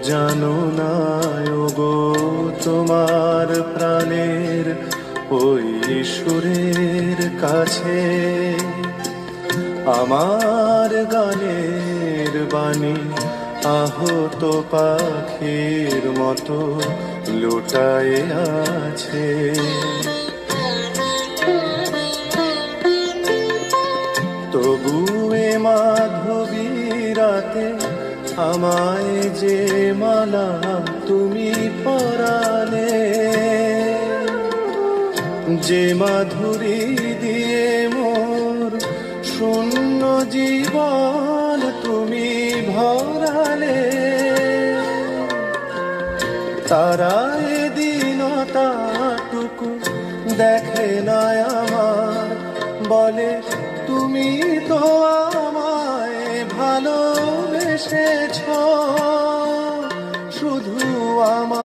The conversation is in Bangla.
জানো না গো তোমার প্রাণের ওই সুরের কাছে আমার গানের বাণী আহত পাখির মতো লুটায়ে আছে। তবু এ মাধবী রাতে আমায় যে মালা তুমি পরালে, যে মাধুরী দিয়ে মোর শূন্য জীবন তুমি ভরালে, তারা এদিনটাটুকু দেখে না আমার, বলে তুমি তো আমায় ভালোবেসেছ শুধু আমার।